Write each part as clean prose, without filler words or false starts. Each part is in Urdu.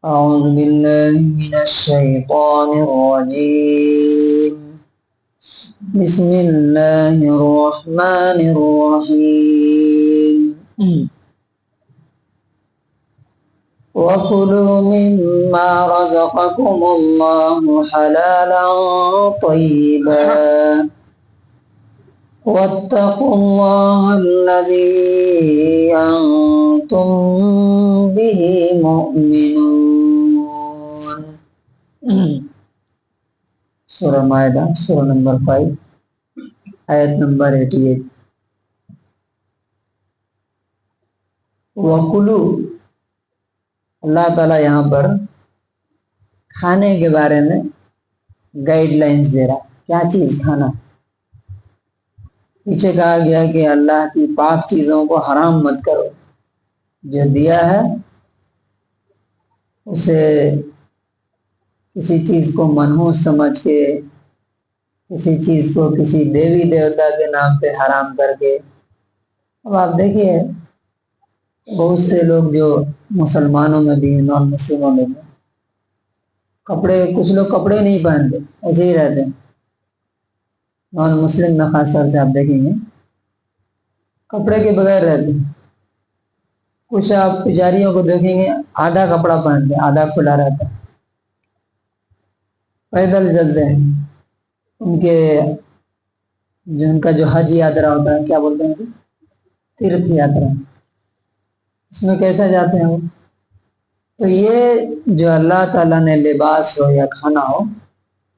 أعوذ بالله من الشيطان الرجيم بسم الله الرحمن الرحيم وكلوا مما رزقكم الله حلالا طيبا واتقوا الله الذي أنتم به مؤمنون. سورہ مائدہ سورہ نمبر 5 آیت نمبر 88. وَكُلُوا، اللہ تعالیٰ یہاں پر کھانے کے بارے میں گائیڈ لائنز دے رہا. کیا چیز کھانا؟ پیچھے کہا گیا کہ اللہ کی پاک چیزوں کو حرام مت کرو. جو دیا ہے اسے کسی چیز کو منحوس سمجھ کے، کسی چیز کو کسی دیوی دیوتا کے نام پہ حرام کر کے. اب آپ دیکھیے بہت سے لوگ جو مسلمانوں میں بھی نان مسلموں میں بھی کپڑے، کچھ لوگ کپڑے نہیں پہنتے، ایسے ہی رہتے ہیں. نان مسلم میں خاص طور سے آپ دیکھیں گے کپڑے کے بغیر رہتے ہیں. کچھ آپ پجاریوں کو دیکھیں گے آدھا کپڑا پہنتے ہیں، آدھا کھلا رہتا ہے، پیدل چلتے ہیں. ان کا جو حج یاترا ہوتا ہے، کیا بولتے ہیں تیرتھ یاترا، اس میں کیسا جاتے ہیں وہ؟ تو یہ جو اللہ تعالیٰ نے لباس ہو یا کھانا ہو،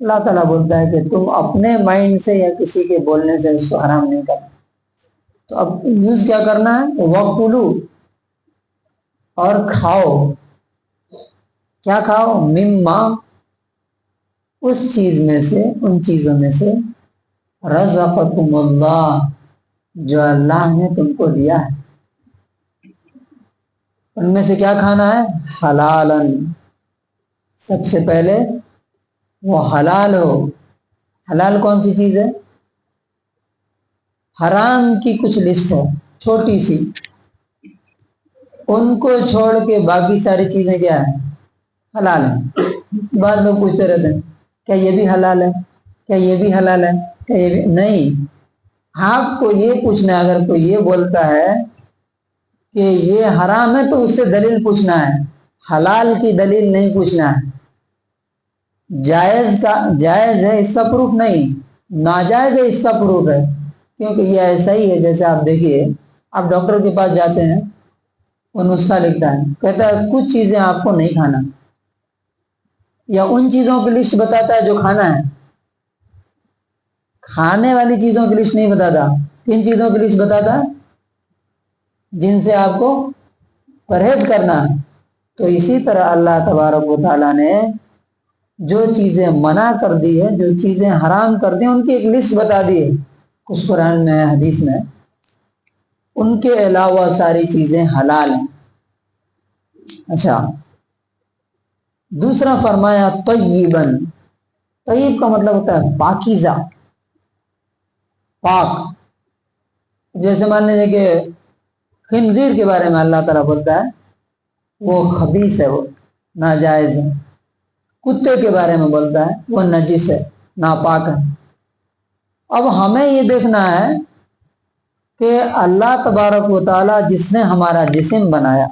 اللہ تعالیٰ بولتا ہے کہ تم اپنے مائنڈ سے یا کسی کے بولنے سے اس کو حرام نہیں کرنا. تو اب یوز کیا کرنا ہے؟ وَكُلُوا، اور کھاؤ. کیا کھاؤ؟ مما، اس چیز میں سے، ان چیزوں میں سے، رزقکم اللہ، جو اللہ نے تم کو دیا ہے. ان میں سے کیا کھانا ہے؟ حلالن، سب سے پہلے وہ حلال ہو. حلال کون سی چیز ہے؟ حرام کی کچھ لسٹ ہے چھوٹی سی، ان کو چھوڑ کے باقی ساری چیزیں کیا ہے؟ حلال ہیں. بعض لوگ پوچھتے رہتے ہیں کیا یہ بھی حلال ہے، کیا یہ بھی حلال ہے، کیا یہ بھی؟ نہیں، آپ کو یہ پوچھنا ہے. اگر کوئی یہ بولتا ہے کہ یہ حرام ہے تو اس سے دلیل پوچھنا ہے، حلال کی دلیل نہیں پوچھنا ہے. جائز ہے اس کا پروف نہیں، ناجائز ہے اس کا پروف ہے. کیونکہ یہ ایسا ہی ہے جیسے آپ دیکھیے آپ ڈاکٹر کے پاس جاتے ہیں، وہ نسخہ لکھتا ہے، کہتا ہے کچھ چیزیں آپ کو نہیں کھانا، یا ان چیزوں کی لسٹ بتاتا ہے جو کھانا ہے. کھانے والی چیزوں کی لسٹ نہیں بتاتا. کن چیزوں کی لسٹ بتاتا ہے؟ جن سے آپ کو پرہیز کرنا ہے. تو اسی طرح اللہ تبارک و تعالیٰ نے جو چیزیں منع کر دی ہے، جو چیزیں حرام کر دی، ان کی ایک لسٹ بتا دی ہے، کچھ قرآن میں، حدیث میں. ان کے علاوہ ساری چیزیں حلال ہیں. اچھا، دوسرا فرمایا طیباً. طیب کا مطلب ہوتا ہے پاکیزہ، پاک. جیسے مان لیجیے کہ خنزیر کے بارے میں اللہ تعالیٰ بولتا ہے وہ خبیث ہے، وہ ناجائز ہے. کتے کے بارے میں بولتا ہے وہ نجس ہے، ناپاک ہے. اب ہمیں یہ دیکھنا ہے کہ اللہ تبارک و تعالیٰ جس نے ہمارا جسم بنایا،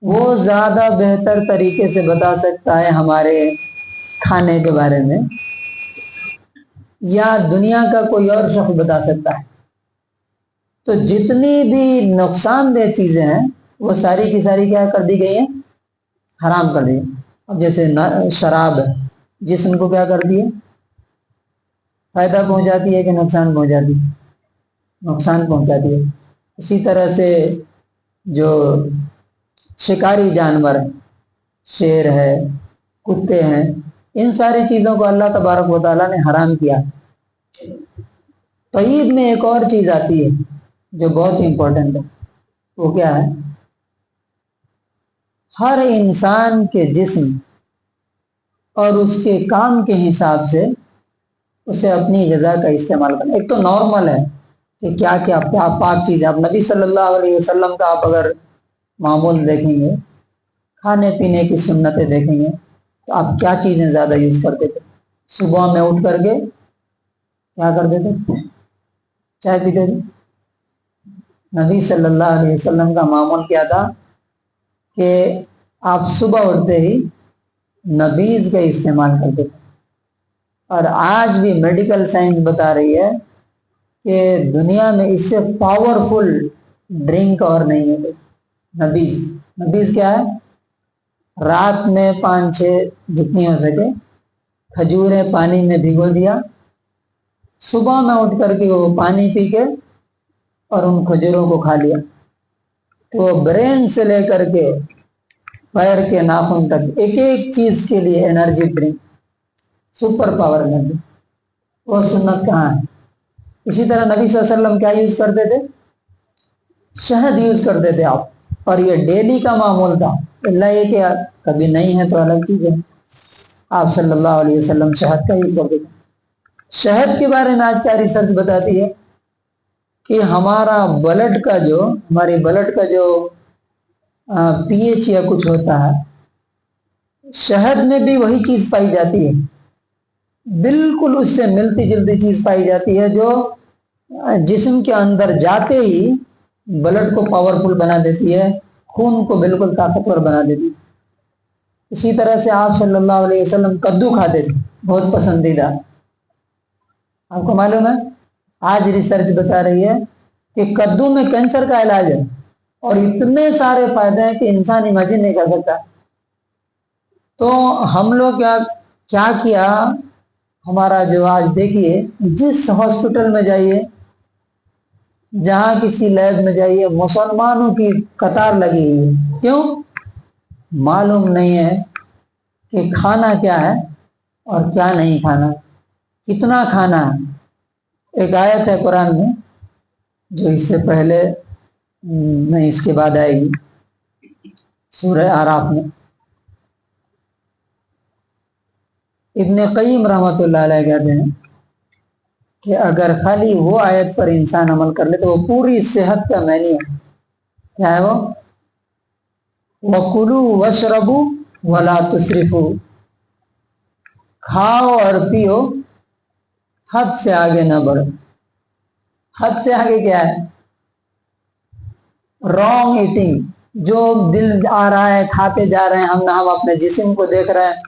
وہ زیادہ بہتر طریقے سے بتا سکتا ہے ہمارے کھانے کے بارے میں، یا دنیا کا کوئی اور شخص بتا سکتا ہے. تو جتنی بھی نقصان دہ چیزیں ہیں وہ ساری کی ساری کیا کر دی گئی ہیں؟ حرام کر دی. اب جیسے شراب ہے، جسم کو کیا کر دیے؟ فائدہ پہنچاتی ہے کہ نقصان پہنچاتی ہے؟ نقصان پہنچاتی ہے. اسی طرح سے جو شکاری جانور ہیں، شیر ہے، کتے ہیں، ان ساری چیزوں کو اللہ تبارک و تعالیٰ نے حرام کیا. طیب میں ایک اور چیز آتی ہے جو بہت ہی امپورٹنٹ ہے. وہ کیا ہے؟ ہر انسان کے جسم اور اس کے کام کے حساب سے اسے اپنی غذا کا استعمال کرنا. ایک تو نارمل ہے کہ کیا کیا پاک چیز ہے. اب نبی صلی اللہ علیہ وسلم کا آپ اگر معمول دیکھیں گے، کھانے پینے کی سنتیں دیکھیں گے تو آپ کیا چیزیں زیادہ یوز کرتے تھے؟ صبح میں اٹھ کر کے کیا کرتے تھے؟ چائے پیتے تھے۔ نبی صلی اللہ علیہ وسلم کا معمول کیا تھا کہ آپ صبح اٹھتے ہی نبیذ کا استعمال کرتے تھے، اور آج بھی میڈیکل سائنس بتا رہی ہے کہ دنیا میں اس سے پاورفل ڈرنک اور نہیں ہے نبیذ۔ نبیذ کیا ہے؟ رات میں 5-6 جتنی ہو سکے کھجوریں پانی میں بھگو دیا، صبح میں اٹھ کر کے وہ پانی پی کے اور ان کھجوروں کو کھا لیا، تو برین سے لے کر کے پیر کے ناخن تک ایک ایک چیز کے لیے energy drink, super power energy. وہ سنت کہاں ہے؟ اسی طرح نبی صلی اللہ علیہ وسلم کیا یوز کرتے تھے؟ شہد یوز کرتے تھے آپ، اور یہ ڈیلی کا معمول تھا، اللہ یہ کہ کبھی نہیں ہے تو الگ چیز ہے۔ آپ صلی اللہ علیہ وسلم شہد کا یوز کرتے تھے۔ شہد کے بارے میں آج کیا ریسرچ بتاتی ہے کہ ہماری بلڈ کا جو پی ایچ یا کچھ ہوتا ہے، شہد میں بھی وہی چیز پائی جاتی ہے، بالکل اس سے ملتی جلتی چیز پائی جاتی ہے جو جسم کے اندر جاتے ہی بلڈ کو پاورفل بنا دیتی ہے، خون کو بالکل طاقتور بنا دیتی ہے۔ اسی طرح سے آپ صلی اللہ علیہ وسلم کدو کھاتے تھے، بہت پسندیدہ۔ آپ کو معلوم ہے آج ریسرچ بتا رہی ہے کہ کدو میں کینسر کا علاج ہے، اور اتنے سارے فائدے ہیں کہ انسان امیجن نہیں کر سکتا۔ تو ہم لوگ کیا کیا، ہمارا جو آج دیکھیے جس ہاسپٹل میں جائیے، جہاں کسی لیب میں جائیے، مسلمانوں کی قطار لگی ہوئی ہے۔ کیوں؟ معلوم نہیں ہے کہ کھانا کیا ہے اور کیا نہیں کھانا، کتنا کھانا ہے۔ ایک آیت ہے قرآن میں جو اس سے پہلے نہیں، اس کے بعد آئے گی، سورہ اعراف میں۔ ابن قیم رحمۃ اللہ علیہ کہتے ہیں کہ اگر خالی وہ آیت پر انسان عمل کر لے تو وہ پوری صحت کا معنی ہے۔ کیا ہے وہ؟ وَكُلُوا وَاشْرَبُوا وَلَا تُسْرِفُوا، کھاؤ اور پیو، حد سے آگے نہ بڑھو۔ حد سے آگے کیا ہے؟ رانگ ایٹنگ، جو دل آ رہا ہے کھاتے جا رہے ہیں، نہ ہم اپنے جسم کو دیکھ رہے ہیں،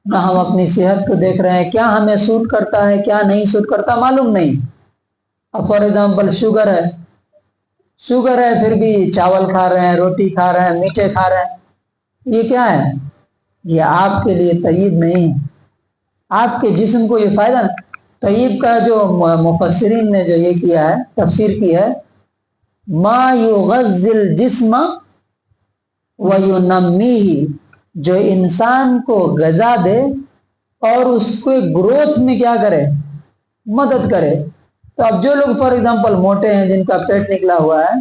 نہ ہم اپنی صحت کو دیکھ رہے ہیں، کیا ہمیں سوٹ کرتا ہے کیا نہیں سوٹ کرتا معلوم نہیں۔ اب فار ایگزامپل شوگر ہے پھر بھی چاول کھا رہے ہیں، روٹی کھا رہے ہیں، میٹھے کھا رہے ہیں، یہ کیا ہے؟ یہ آپ کے لیے طیب نہیں ہے، آپ کے جسم کو یہ فائدہ نہیں۔ طیب کا جو مفسرین نے جو یہ کیا ہے، تفسیر کی ہے، ما یغذی الجسم وینمیہ، جو انسان کو غذا دے اور اس کو گروتھ میں کیا کرے؟ مدد کرے۔ تو اب جو لوگ فار ایگزامپل موٹے ہیں، جن کا پیٹ نکلا ہوا ہے،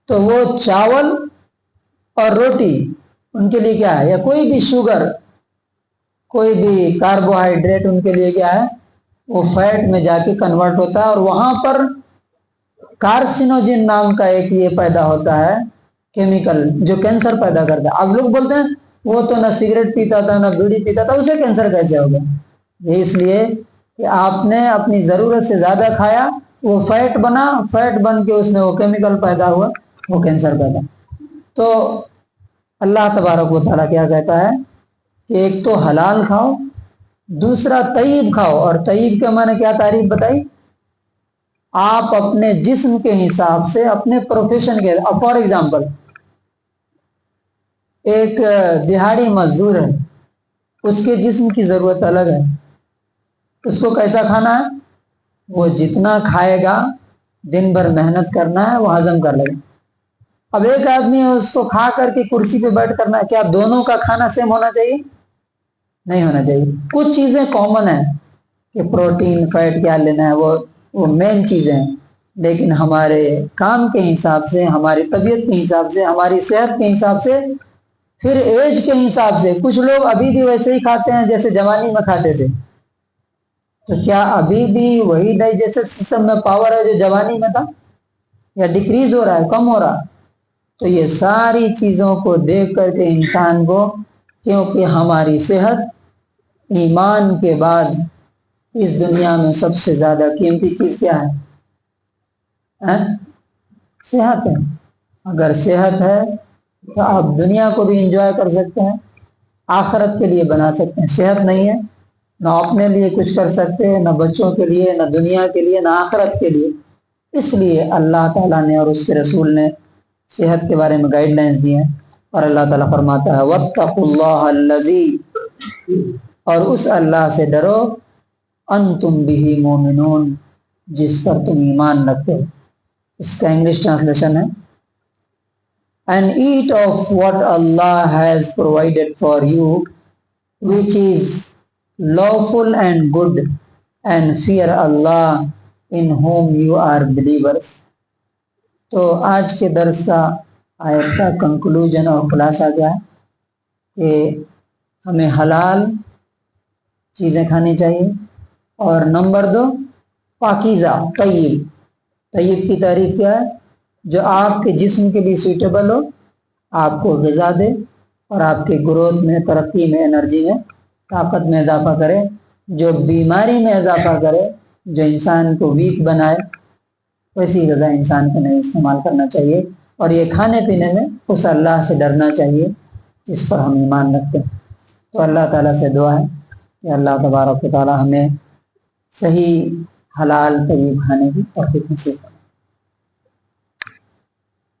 تو وہ چاول اور روٹی ان کے لیے کیا ہے، یا کوئی بھی شوگر، کوئی بھی کاربوہائیڈریٹ ان کے لیے کیا ہے؟ وہ فیٹ میں جا کے کنورٹ ہوتا ہے، اور وہاں پر کارسینوجن نام کا ایک یہ پیدا ہوتا ہے کیمیکل جو کینسر پیدا کرتا ہے۔ اب لوگ بولتے ہیں وہ تو نہ سگریٹ پیتا تھا نہ بیڑی پیتا تھا، اسے کینسر کیسے ہو گیا؟ یہ اس لیے کہ آپ نے اپنی ضرورت سے زیادہ کھایا، وہ فیٹ بنا، فیٹ بن کے اس میں وہ کیمیکل پیدا ہوا، وہ کینسر پیدا۔ تو اللہ تبارک و تعالیٰ کیا کہتا ہے کہ ایک تو حلال کھاؤ، دوسرا طیب کھاؤ، اور طیب کے معنی کیا تعریف بتائی؟ آپ اپنے جسم کے حساب سے، اپنے پروفیشن کے، فار ایگزامپل ایک دہاڑی مزدور ہے، اس کے جسم کی ضرورت الگ ہے، اس کو کیسا کھانا ہے؟ وہ جتنا کھائے گا، دن بھر محنت کرنا ہے، وہ ہضم کر لے گا۔ اب ایک آدمی ہے، اس کو کھا کر کے کرسی پہ بیٹھ کرنا ہے، کیا دونوں کا کھانا سیم ہونا چاہیے؟ نہیں ہونا چاہیے۔ کچھ چیزیں کامن ہیں کہ پروٹین، فیٹ کیا لینا ہے، وہ مین چیزیں ہیں، لیکن ہمارے کام کے حساب سے، ہماری طبیعت کے حساب سے، ہماری صحت کے حساب سے، پھر ایج کے حساب سے، کچھ لوگ ابھی بھی ویسے ہی کھاتے ہیں جیسے جوانی میں کھاتے تھے۔ تو کیا ابھی بھی وہی ڈائجسٹو سسٹم میں پاور ہے جو جوانی میں تھا، یا ڈیکریز ہو رہا ہے، کم ہو رہا ہے؟ تو یہ ساری چیزوں کو دیکھ کر کے انسان کو، کیونکہ ہماری صحت ایمان کے بعد اس دنیا میں سب سے زیادہ قیمتی چیز کیا ہے؟ صحت ہے۔ اگر صحت ہے تو آپ دنیا کو بھی انجوائے کر سکتے ہیں، آخرت کے لیے بنا سکتے ہیں۔ صحت نہیں ہے، نہ اپنے لیے کچھ کر سکتے ہیں، نہ بچوں کے لیے، نہ دنیا کے لیے، نہ آخرت کے لیے۔ اس لیے اللہ تعالیٰ نے اور اس کے رسول نے صحت کے بارے میں گائیڈ لائنس دی ہیں، اور اللہ تعالیٰ فرماتا ہے وَاتَّقُوا اللَّهَ الَّذِي، اور اس اللہ سے ڈرو انتم بِهِ مُؤْمِنُونَ، جس پر تم ایمان رکھتے ہو۔ اس کا انگلش ٹرانسلیشن ہے and eat of what Allah has provided for you, which is lawful and good, and fear Allah in whom you are believers۔ تو آج کے درس کا آیت کا کنکلوژن اور خلاصہ کیا ہے کہ ہمیں حلال چیزیں کھانی چاہیے، اور نمبر 2 پاکیزہ طیب۔ طیب کی تعریف کیا ہے؟ جو آپ کے جسم کے لیے سوٹیبل ہو، آپ کو غذا دے اور آپ کے گروتھ میں، ترقی میں، انرجی میں، طاقت میں اضافہ کرے۔ جو بیماری میں اضافہ کرے، جو انسان کو ویک بنائے، ویسی غذا انسان کو نہیں استعمال کرنا چاہیے۔ اور یہ کھانے پینے میں اس اللہ سے ڈرنا چاہیے جس پر ہم ایمان رکھتے ہیں۔ تو اللہ تعالیٰ سے دعا ہے کہ اللہ تبارک و تعالیٰ ہمیں صحیح حلال طیب کھانے کی توفیق نصیب کرے۔